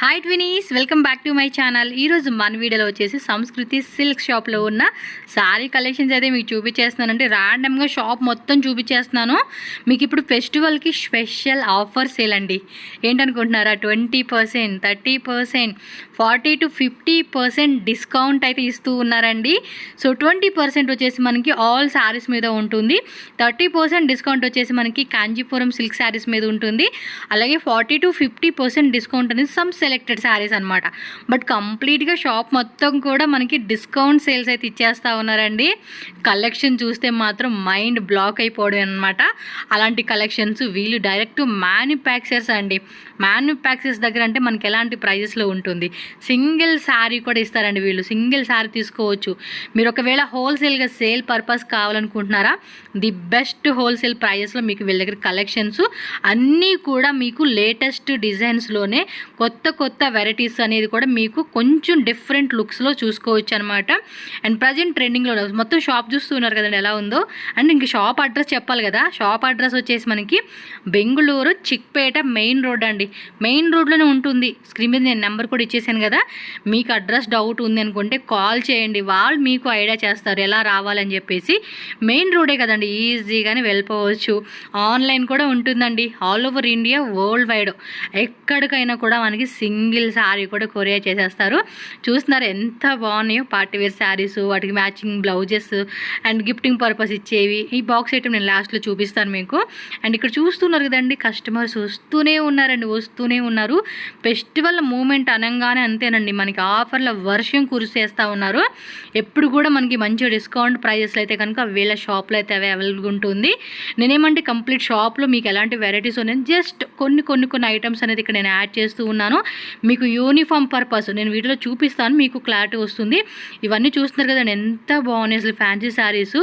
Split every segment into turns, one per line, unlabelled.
Hi twinnies, welcome back to my channel. ఈరోజు మన వీడియోలో వచ్చేసి సంస్కృతి సిల్క్ షాప్లో ఉన్న శారీ కలెక్షన్స్ అయితే మీకు చూపించేస్తున్నానంటే ర్యాండమ్గా షాప్ మొత్తం చూపించేస్తున్నాను. మీకు ఇప్పుడు ఫెస్టివల్కి స్పెషల్ ఆఫర్ సేల్ అండి. ఏంటనుకుంటున్నారా? 20%, 30%, 40 to 50% డిస్కౌంట్ అయితే ఇస్తూ ఉన్నారండి. సో 20% వచ్చేసి మనకి ఆల్ శారీస్ మీద ఉంటుంది, 30% డిస్కౌంట్ వచ్చేసి మనకి కాంజీపురం సిల్క్ శారీస్ మీద ఉంటుంది, అలాగే 40 to 50% డిస్కౌంట్ అనేది సమ్ సెలెక్టెడ్ శారీస్ అనమాట. బట్ కంప్లీట్గా షాప్ మొత్తం కూడా మనకి డిస్కౌంట్ సేల్స్ అయితే ఇచ్చేస్తూ ఉన్నారండి. కలెక్షన్ చూస్తే మాత్రం మైండ్ బ్లాక్ అయిపోవడం అనమాట. అలాంటి కలెక్షన్స్ వీళ్ళు డైరెక్ట్ మ్యానుఫ్యాక్చర్స్ అండి. మ్యానుఫ్యాక్చర్స్ దగ్గర అంటే మనకి ఎలాంటి ప్రైజెస్లో ఉంటుంది. సింగిల్ శారీ కూడా ఇస్తారండి వీళ్ళు. సింగిల్ శారీ తీసుకోవచ్చు. మీరు ఒకవేళ హోల్సేల్గా సేల్ పర్పస్ కావాలనుకుంటున్నారా, ది బెస్ట్ హోల్సేల్ ప్రైజెస్లో మీకు వీళ్ళ దగ్గర కలెక్షన్స్ అన్నీ కూడా మీకు లేటెస్ట్ డిజైన్స్లోనే కొత్త వెరైటీస్ అనేది కూడా మీకు కొంచెం డిఫరెంట్ లుక్స్లో చూసుకోవచ్చు అనమాట. అండ్ ప్రజెంట్ ట్రెండింగ్లో మొత్తం షాప్ చూస్తున్నారు కదండి ఎలా ఉందో. అండ్ ఇంక షాప్ అడ్రస్ చెప్పాలి కదా. షాప్ అడ్రస్ వచ్చేసి మనకి బెంగళూరు చిక్పేట మెయిన్ రోడ్ అండి. మెయిన్ రోడ్లోనే ఉంటుంది. స్క్రీన్ మీద నేను నెంబర్ కూడా ఇచ్చేసాను కదా. మీకు అడ్రస్ డౌట్ ఉంది అనుకుంటే కాల్ చేయండి, వాళ్ళు మీకు ఐడియా చేస్తారు ఎలా రావాలని చెప్పేసి. మెయిన్ రోడే కదండి, ఈజీగానే వెళ్ళిపోవచ్చు. ఆన్లైన్ కూడా ఉంటుందండి, all over India, world wide ఎక్కడికైనా కూడా మనకి సింగిల్ శారీ కూడా కొరియర్ చేసేస్తారు. చూస్తున్నారు ఎంత బాగున్నాయో పార్టీ వేర్ శారీస్, వాటికి matching blouses and gifting purpose ఇచ్చేవి. ఈ బాక్స్ ఐటమ్ నేను లాస్ట్లో చూపిస్తాను మీకు. అండ్ ఇక్కడ చూస్తున్నారు కదండి, కస్టమర్స్ వస్తూనే ఉన్నారు. ఫెస్టివల్ మూమెంట్ అనగానే అంతేనండి, మనకి ఆఫర్ల వర్షం కురిసేస్తూ ఉన్నారు. ఎప్పుడు కూడా మనకి మంచి డిస్కౌంట్ ప్రైజెస్లో అయితే కనుక వీళ్ళ షాప్లో అయితే అవైలబుల్గా ఉంటుంది. నేనేమంటే కంప్లీట్ షాప్లో మీకు ఎలాంటి వెరైటీస్ ఉన్నాయి, జస్ట్ కొన్ని ఐటమ్స్ అనేది ఇక్కడ నేను యాడ్ చేస్తూ ఉన్నాను. మీకు యూనిఫామ్ పర్పస్ నేను వీటిలో చూపిస్తాను, మీకు క్లారిటీ వస్తుంది. ఇవన్నీ చూస్తున్నారు కదండి ఎంత బాగున్నాయి అసలు. ఫ్యాన్సీ శారీస్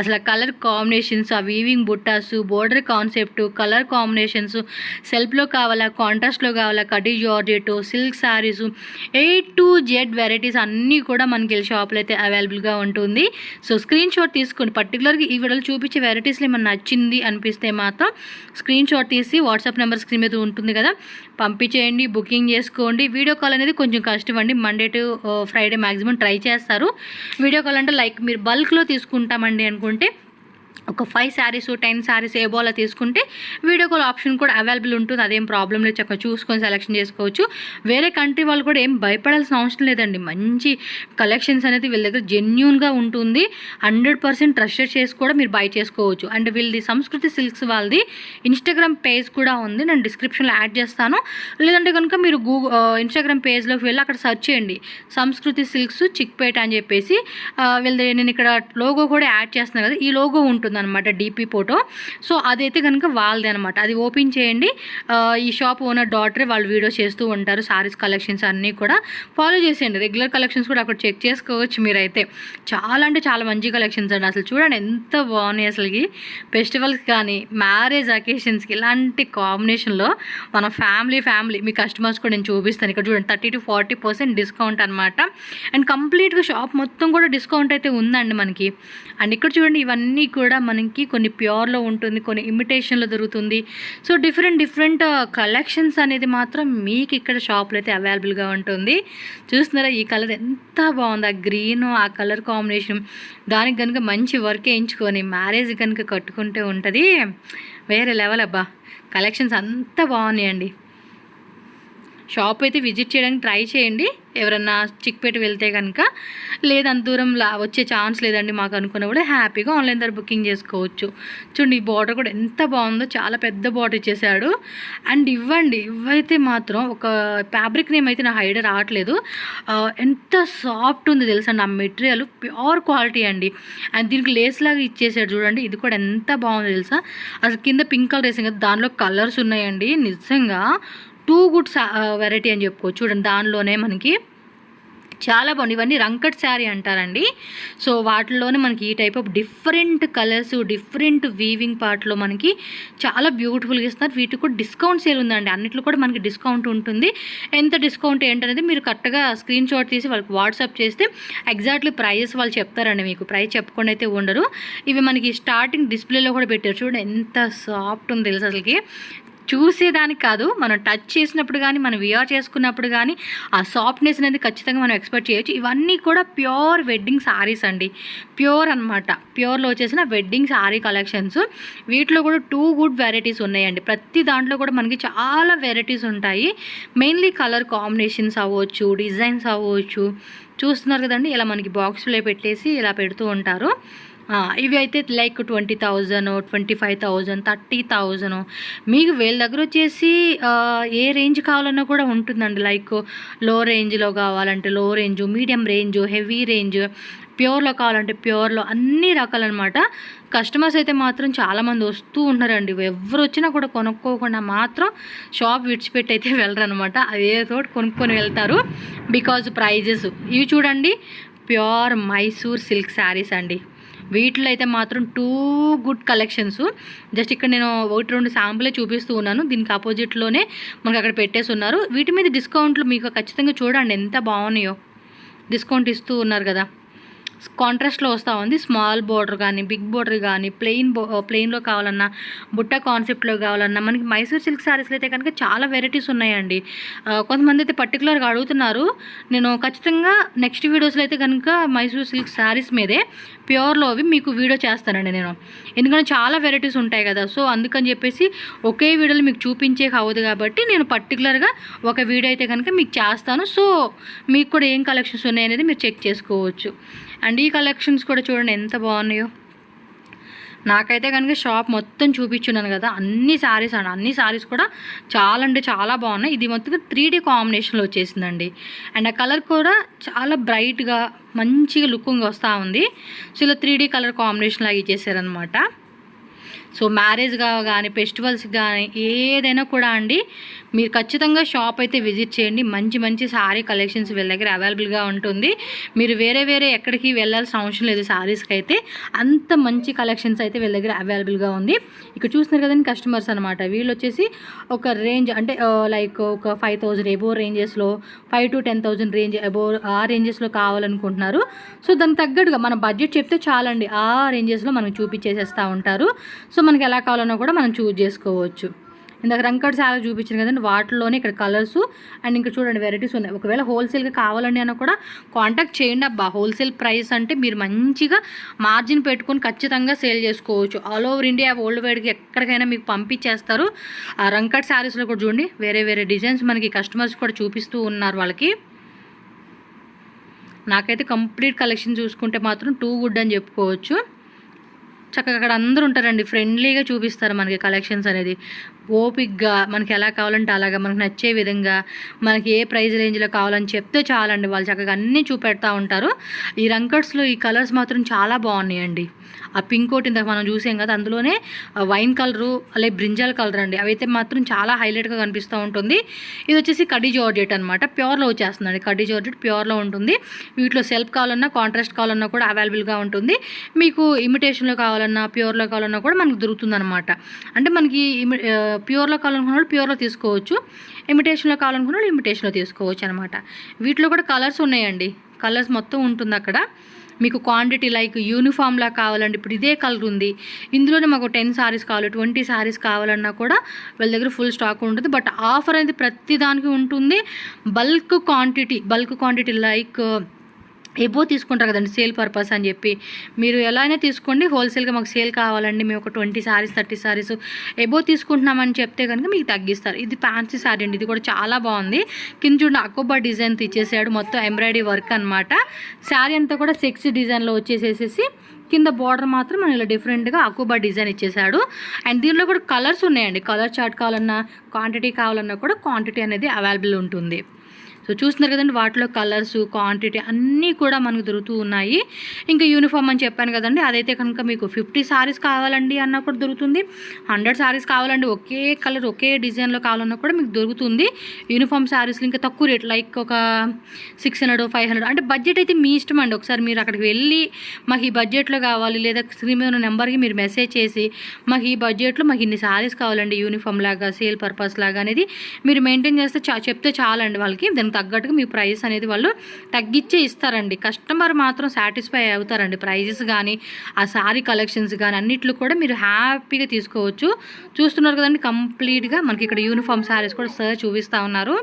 అసలు కలర్ కాంబినేషన్స్, ఆ వీవింగ్ బుట్టాసు, బోర్డర్ కాన్సెప్ట్, కలర్ కాంబినేషన్స్, సెల్ఫ్లో కావాలా, కాంట్రాస్ట్లో కావాలా, కడీ georgette, silk saris, A to Z varieties అన్నీ కూడా మనకి షాప్లో అయితే అవైలబుల్గా ఉంటుంది. సో స్క్రీన్ షాట్ తీసుకోండి. పర్టికులర్గా ఈ వీడియోలో చూపించే వెరైటీస్లో ఏమన్నా నచ్చింది అనిపిస్తే మాత్రం స్క్రీన్ షాట్ తీసి వాట్సాప్ నెంబర్ స్క్రీన్ మీద ఉంటుంది కదా, పంపించేయండి, బుకింగ్ చేసుకోండి. వీడియో కాల్ అనేది కొంచెం కష్టం అండి. Monday to Friday maximum try చేస్తారు. వీడియో కాల్ అంటే లైక్ మీరు బల్క్లో తీసుకుంటామండి అనుకుంటే ఒక 5 శారీస్ 10 శారీస్ ఏబోలా తీసుకుంటే వీడియో కాల్ ఆప్షన్ కూడా అవైలబుల్ ఉంటుంది. అదేం ప్రాబ్లం లేదు, చక్కగా చూసుకొని సెలెక్షన్ చేసుకోవచ్చు. వేరే కంట్రీ వాళ్ళు కూడా ఏం భయపడాల్సిన అవసరం లేదండి. మంచి కలెక్షన్స్ అనేది వీళ్ళ దగ్గర జెన్యూన్గా ఉంటుంది. 100% ట్రస్టెడ్ చేసి కూడా మీరు బై చేసుకోవచ్చు. అండ్ వీళ్ళది సంస్కృతి సిల్క్స్ వాళ్ళది ఇన్స్టాగ్రామ్ పేజ్ కూడా ఉంది, నేను డిస్క్రిప్షన్లో యాడ్ చేస్తాను. లేదంటే కనుక మీరు ఇన్స్టాగ్రామ్ పేజ్లోకి వెళ్ళి అక్కడ సెర్చ్ చేయండి, సంస్కృతి సిల్క్స్ చిక్పేట అని చెప్పేసి. వీళ్ళది నేను ఇక్కడ లోగో కూడా యాడ్ చేస్తున్నాను కదా, ఈ లోగో ఉంటుంది అనమాట, డిపి ఫోటో. సో అదైతే కనుక వాళ్ళదే అనమాట. అది ఓపెన్ చేయండి. ఈ షాప్ ఓనర్ డాటరే వాళ్ళు వీడియో చేస్తూ ఉంటారు. సారీస్ కలెక్షన్స్ అన్నీ కూడా ఫాలో చేసేయండి. రెగ్యులర్ కలెక్షన్స్ కూడా అక్కడ చెక్ చేసుకోవచ్చు మీరైతే. చాలా అంటే చాలా మంచి కలెక్షన్స్ అండి. అసలు చూడండి ఎంత బాగున్నాయి అసలుకి. ఫెస్టివల్స్ కానీ మ్యారేజ్ అకేషన్స్కి ఇలాంటి కాంబినేషన్లో మన ఫ్యామిలీ మీ కస్టమర్స్ కూడా నేను చూపిస్తాను. ఇక్కడ చూడండి 30 to 40% డిస్కౌంట్ అనమాట. అండ్ కంప్లీట్గా షాప్ మొత్తం కూడా డిస్కౌంట్ అయితే ఉందండి మనకి. అండ్ ఇక్కడ చూడండి ఇవన్నీ కూడా మనకి కొన్ని ప్యూర్లో ఉంటుంది, కొన్ని ఇమిటేషన్లో దొరుకుతుంది. సో డిఫరెంట్ కలెక్షన్స్ అనేది మాత్రం మీకు ఇక్కడ షాప్లో అయితే అవైలబుల్గా ఉంటుంది. చూస్తున్నారా ఈ కలర్ ఎంత బాగుంది, ఆ గ్రీన్, ఆ కలర్ కాంబినేషన్. దానికి కనుక మంచి వర్క్ వేయించుకొని మ్యారేజ్ కనుక కట్టుకుంటే ఉంటుంది వేరే లెవెల్ అబ్బా. కలెక్షన్స్ అంతా బాగున్నాయండి. షాప్ అయితే విజిట్ చేయడానికి ట్రై చేయండి ఎవరన్నా చిక్పేట వెళ్తే కనుక. లేదంత దూరం వచ్చే ఛాన్స్ లేదండి మాకు అనుకున్న కూడా హ్యాపీగా ఆన్లైన్ ద్వారా బుకింగ్ చేసుకోవచ్చు. చూడండి ఈ బార్డర్ కూడా ఎంత బాగుందో, చాలా పెద్ద బార్డర్ ఇచ్చేసాడు. అండ్ ఇవైతే మాత్రం ఒక ఫ్యాబ్రిక్ నేమ్ అయితే నా ఐడియా రావట్లేదు. ఎంత సాఫ్ట్ ఉంది తెలుసండి ఆ మెటీరియల్, ప్యూర్ క్వాలిటీ అండి. అండ్ దీనికి లేస్ లాగా ఇచ్చేసాడు చూడండి. ఇది కూడా ఎంత బాగుంది తెలుసా. అసలు కింద పింక్ కలర్ వేసాం కదా, దానిలో కలర్స్ ఉన్నాయండి. నిజంగా టూ గుడ్ వెరైటీ అని చెప్పుకోవచ్చు. చూడండి దానిలోనే మనకి చాలా బాగుంది. ఇవన్నీ రంకట్ శారీ అంటారండి. సో వాటిలోనే మనకి ఈ type of different colours, different weaving పార్ట్లో మనకి చాలా బ్యూటిఫుల్గా ఇస్తున్నారు. వీటికి కూడా డిస్కౌంట్ సేల్ ఉందండి. అన్నిట్లో కూడా మనకి డిస్కౌంట్ ఉంటుంది. ఎంత డిస్కౌంట్ ఏంటనేది మీరు కరెక్ట్గా స్క్రీన్ షాట్ తీసి వాళ్ళకి వాట్సాప్ చేస్తే ఎగ్జాక్ట్లీ ప్రైజెస్ వాళ్ళు చెప్తారండి. మీకు ప్రైస్ చెప్పకుండా అయితే ఉండరు. ఇవి మనకి స్టార్టింగ్ డిస్ప్లేలో కూడా పెట్టారు. చూడండి ఎంత సాఫ్ట్ ఉంది తెలుసు అసలుకి. చూసేదానికి కాదు, మనం టచ్ చేసినప్పుడు కానీ, మనం వియర్ చేసుకున్నప్పుడు కానీ ఆ సాఫ్ట్నెస్ అనేది ఖచ్చితంగా మనం ఎక్స్పెక్ట్ చేయొచ్చు. ఇవన్నీ కూడా ప్యూర్ వెడ్డింగ్ సారీస్ అండి, ప్యూర్ అనమాట. ప్యూర్లో వచ్చేసిన వెడ్డింగ్ సారీ కలెక్షన్స్. వీటిలో కూడా 2 గుడ్ వెరైటీస్ ఉన్నాయండి. ప్రతి దాంట్లో కూడా మనకి చాలా వెరైటీస్ ఉంటాయి. మెయిన్లీ కలర్ కాంబినేషన్స్ అవ్వచ్చు, డిజైన్స్ అవ్వచ్చు. చూస్తున్నారు కదండి, ఇలా మనకి బాక్స్లో పెట్టేసి ఇలా పెడుతూ ఉంటారు. ఇవి అయితే లైక్ 20,000, 25,000, 30,000. మీకు వీళ్ళ దగ్గర వచ్చేసి ఏ రేంజ్ కావాలన్నా కూడా ఉంటుందండి. లైక్ లో రేంజ్లో కావాలంటే low range, medium range, heavy range, ప్యూర్లో కావాలంటే ప్యూర్లో, అన్ని రకాలన్నమాట. కస్టమర్స్ అయితే మాత్రం చాలామంది వస్తూ ఉన్నారండి. ఎవరు వచ్చినా కూడా కొనుక్కోకుండా మాత్రం షాప్ విడిచిపెట్టి అయితే వెళ్ళరనమాట. అదేదో కొనుక్కొని వెళ్తారు. బికాజ్ ప్రైజెస్ ఇవి చూడండి, ప్యూర్ మైసూర్ సిల్క్ శారీస్ అండి. వీటిలో అయితే మాత్రం 2 గుడ్ కలెక్షన్స్. జస్ట్ ఇక్కడ నేను 1-2 శాంపులే చూపిస్తూ ఉన్నాను. దీనికి ఆపోజిట్లోనే మనకు అక్కడ పెట్టేసి ఉన్నారు. వీటి మీద డిస్కౌంట్లు మీకు ఖచ్చితంగా చూడండి ఎంత బాగున్నాయో. డిస్కౌంట్ ఇస్తూ ఉన్నారు కదా. కాంట్రాస్ట్లో వస్తూ ఉంది. స్మాల్ బోర్డర్ కానీ, బిగ్ బోర్డర్ కానీ, ప్లెయిన్లో కావాలన్నా, బుట్ట కాన్సెప్ట్లో కావాలన్నా, మనకి మైసూర్ సిల్క్ శారీస్లో అయితే కనుక చాలా వెరైటీస్ ఉన్నాయండి. కొంతమంది అయితే పర్టికులర్గా అడుగుతున్నారు. నేను ఖచ్చితంగా నెక్స్ట్ వీడియోస్లో అయితే కనుక మైసూర్ సిల్క్ శారీస్ మీదే ప్యూర్లో అవి మీకు వీడియో చేస్తానండి నేను. ఎందుకంటే చాలా వెరైటీస్ ఉంటాయి కదా. సో అందుకని చెప్పేసి ఒకే వీడియోలో మీకు చూపించే కావద్దు కాబట్టి నేను పర్టికులర్గా ఒక వీడియో అయితే కనుక మీకు చేస్తాను. సో మీకు కూడా ఏం కలెక్షన్స్ ఉన్నాయనేది మీరు చెక్ చేసుకోవచ్చు. అండ్ ఈ కలెక్షన్స్ కూడా చూడండి ఎంత బాగున్నాయో. నాకైతే కనుక షాప్ మొత్తం చూపించున్నాను కదా, అన్ని శారీస్ అండి. అన్ని శారీస్ కూడా చాలా అంటే చాలా బాగున్నాయి. ఇది మొత్తం 3D కాంబినేషన్లో వచ్చేసిందండి. అండ్ ఆ కలర్ కూడా చాలా బ్రైట్గా మంచిగా లుకింగ్ వస్తూ ఉంది. సో ఇలా 3D కలర్ కాంబినేషన్ లాగా ఇచ్చేసారనమాట. సో మ్యారేజ్గా కానీ, ఫెస్టివల్స్ కానీ ఏదైనా కూడా అండి మీరు ఖచ్చితంగా షాప్ అయితే విజిట్ చేయండి. మంచి మంచి శారీ కలెక్షన్స్ వీళ్ళ దగ్గర అవైలబుల్గా ఉంటుంది. మీరు వేరే ఎక్కడికి వెళ్ళాల్సిన అవసరం లేదు. శారీస్కి అయితే అంత మంచి కలెక్షన్స్ అయితే వీళ్ళ దగ్గర అవైలబుల్గా ఉంది. ఇక్కడ చూస్తున్నారు కదండి కస్టమర్స్ అనమాట. వీళ్ళు వచ్చేసి ఒక రేంజ్ అంటే లైక్ ఒక 5,000 ఎబో రేంజెస్లో, 5,000 to 10,000 రేంజ్ ఎబో ఆ రేంజెస్లో కావాలనుకుంటున్నారు. సో దానికి తగ్గట్టుగా మన బడ్జెట్ చెప్తే చాలండి, ఆ రేంజెస్లో మనకు చూపించేసేస్తూ ఉంటారు. సో మనకి ఎలా కావాలన్నా కూడా మనం చూజ్ చేసుకోవచ్చు. ఇందాక రంకడ్ శారీ చూపించాను కదండి, వాటిలోనే ఇక్కడ కలర్స్ అండ్ ఇంకా చూడండి వెరైటీస్ ఉన్నాయి. ఒకవేళ హోల్సేల్గా కావాలండి అన్న కూడా కాంటాక్ట్ చేయండి అబ్బా. హోల్సేల్ ప్రైస్ అంటే మీరు మంచిగా మార్జిన్ పెట్టుకొని ఖచ్చితంగా సేల్ చేసుకోవచ్చు. ఆల్ ఓవర్ ఇండియా వరల్డ్ వైడ్కి ఎక్కడికైనా మీకు పంపించేస్తారు. ఆ రంకడ్ శారీస్లో కూడా చూడండి వేరే డిజైన్స్ మనకి కస్టమర్స్ కూడా చూపిస్తూ ఉన్నారు వాళ్ళకి. నాకైతే కంప్లీట్ కలెక్షన్ చూసుకుంటే మాత్రం 2 గుడ్ అని చెప్పుకోవచ్చు. చక్కగా అక్కడ అందరూ ఉంటారండి, ఫ్రెండ్లీగా చూపిస్తారు మనకి కలెక్షన్స్ అనేది. ఓపిక్గా మనకి ఎలా కావాలంటే అలాగా మనకు నచ్చే విధంగా మనకి ఏ ప్రైస్ రేంజ్లో కావాలని చెప్తే చాలండి, వాళ్ళు చక్కగా అన్నీ చూపెడతా ఉంటారు. ఈ రంకడ్స్లో ఈ కలర్స్ మాత్రం చాలా బాగున్నాయండి. ఆ పింక్ ఒకటి ఇందాక మనం చూసాం కదా, అందులోనే వైన్ కలరు అలాగే బ్రింజల్ కలర్ అండి, అవైతే మాత్రం చాలా హైలైట్గా కనిపిస్తూ ఉంటుంది. ఇది వచ్చేసి కడ్డీ జార్జెట్ అనమాట, ప్యూర్లో వచ్చేస్తుందండి. కడ్డీ జార్జెట్ ప్యూర్లో ఉంటుంది. వీటిలో సెల్ఫ్ కావాలన్నా కాంట్రాస్ట్ కావాలన్నా కూడా అవైలబుల్గా ఉంటుంది. మీకు ఇమిటేషన్లో కావాలన్నా ప్యూర్లో కావాలన్నా కూడా మనకు దొరుకుతుంది అనమాట. అంటే మనకి ప్యూర్లో కావాలనుకున్న వాళ్ళు ప్యూర్లో తీసుకోవచ్చు, ఇమిటేషన్లో కావాలనుకున్న వాళ్ళు ఇమిటేషన్లో తీసుకోవచ్చు అనమాట. వీటిలో కూడా కలర్స్ ఉన్నాయండి, కలర్స్ మొత్తం ఉంటుంది అక్కడ. మీకు క్వాంటిటీ లైక్ యూనిఫామ్లా కావాలండి, ఇప్పుడు ఇదే కలర్ ఉంది, ఇందులోనే మాకు 10 సారీస్ కావాలి, 20 సారీస్ కావాలన్నా కూడా వీళ్ళ దగ్గర ఫుల్ స్టాక్ ఉంటుంది. బట్ ఆఫర్ అనేది ప్రతి దానికి ఉంటుంది. బల్క్ క్వాంటిటీ లైక్ ఎబో తీసుకుంటారు కదండి సేల్ పర్పస్ అని చెప్పి, మీరు ఎలా అయినా తీసుకోండి. హోల్సేల్గా మాకు సేల్ కావాలండి, మేము ఒక 20 సారీస్ 30 సారీస్ ఎబో తీసుకుంటున్నామని చెప్తే కనుక మీకు తగ్గిస్తారు. ఇది ఫ్యాన్సీ సారీ అండి, ఇది కూడా చాలా బాగుంది. కింద చూడండి అకోబా డిజైన్ ఇచ్చేసాడు, మొత్తం ఎంబ్రాయిడరీ వర్క్ అనమాట. శారీ అంతా కూడా సెక్స్ డిజైన్లో వచ్చేసేసి కింద బార్డర్ మాత్రం మనం ఇలా డిఫరెంట్గా అకోబా డిజైన్ ఇచ్చేసాడు. అండ్ దీనిలో కూడా కలర్స్ ఉన్నాయండి, కలర్ చార్ట్ కావాలన్నా క్వాంటిటీ కావాలన్నా కూడా క్వాంటిటీ అనేది అవైలబుల్ ఉంటుంది. సో చూస్తున్నారు కదండి, వాటిలో కలర్స్ క్వాంటిటీ అన్నీ కూడా మనకు దొరుకుతూ ఉన్నాయి. ఇంకా యూనిఫామ్ అని చెప్పాను కదండి, అదైతే కనుక మీకు 50 సారీస్ కావాలండి అన్నా కూడా దొరుకుతుంది. 100 సారీస్ కావాలండి, ఒకే కలర్ ఒకే డిజైన్లో కావాలన్నా కూడా మీకు దొరుకుతుంది. యూనిఫామ్ సారీస్లో ఇంకా తక్కువ రేట్ లైక్ ఒక 600 500 అంటే బడ్జెట్ అయితే మీ ఇష్టం అండి. ఒకసారి మీరు అక్కడికి వెళ్ళి మాకు ఈ బడ్జెట్లో కావాలి, లేదా స్క్రీన్ మీద ఉన్న నెంబర్కి మీరు మెసేజ్ చేసి మాకు ఈ బడ్జెట్లో మాకు ఇన్ని సారీస్ కావాలండి యూనిఫామ్ లాగా సేల్ పర్పస్ లాగా అనేది మీరు మెయింటైన్ చేస్తే చెప్తే చాలండి వాళ్ళకి. దానికి దానికి తగ్గట్టుగా మీ ప్రైస్ అనేది వాళ్ళు తగ్గించే ఇస్తారండి. కస్టమర్ మాత్రం సాటిస్ఫై అవుతారండి. ప్రైజెస్ కానీ ఆ శారీ కలెక్షన్స్ కానీ అన్నిట్లో కూడా మీరు హ్యాపీగా తీసుకోవచ్చు. చూస్తున్నారు కదండి, కంప్లీట్గా మనకి ఇక్కడ యూనిఫామ్ శారీస్ కూడా సార్ చూపిస్తూ ఉన్నారు.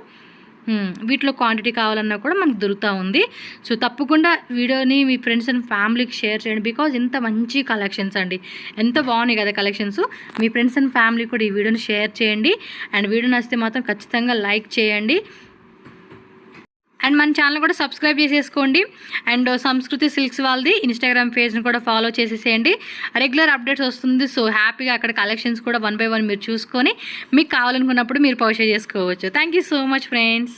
వీటిలో క్వాంటిటీ కావాలన్నా కూడా మనకు దొరుకుతూ ఉంది. సో తప్పకుండా వీడియోని మీ ఫ్రెండ్స్ అండ్ ఫ్యామిలీకి షేర్ చేయండి. బికాజ్ ఇంత మంచి కలెక్షన్స్ అండి, ఎంత బాగున్నాయి కదా collections. Me friends and family కూడా ఈ వీడియోని షేర్ చేయండి. అండ్ వీడియో నచ్చితే మాత్రం ఖచ్చితంగా లైక్ చేయండి. అండ్ మన ఛానల్ కూడా సబ్స్క్రైబ్ చేసేసుకోండి. అండ్ సంస్కృతి సిల్క్స్ వాళ్ళది ఇన్స్టాగ్రామ్ పేజ్ని కూడా ఫాలో చేసేసేయండి. రెగ్యులర్ అప్డేట్స్ వస్తుంది. సో హ్యాపీగా అక్కడ కలెక్షన్స్ కూడా 1 by 1 మీరు చూసుకొని మీకు కావాలనుకున్నప్పుడు మీరు పర్చేజ్ చేసుకోవచ్చు. Thank you so much friends.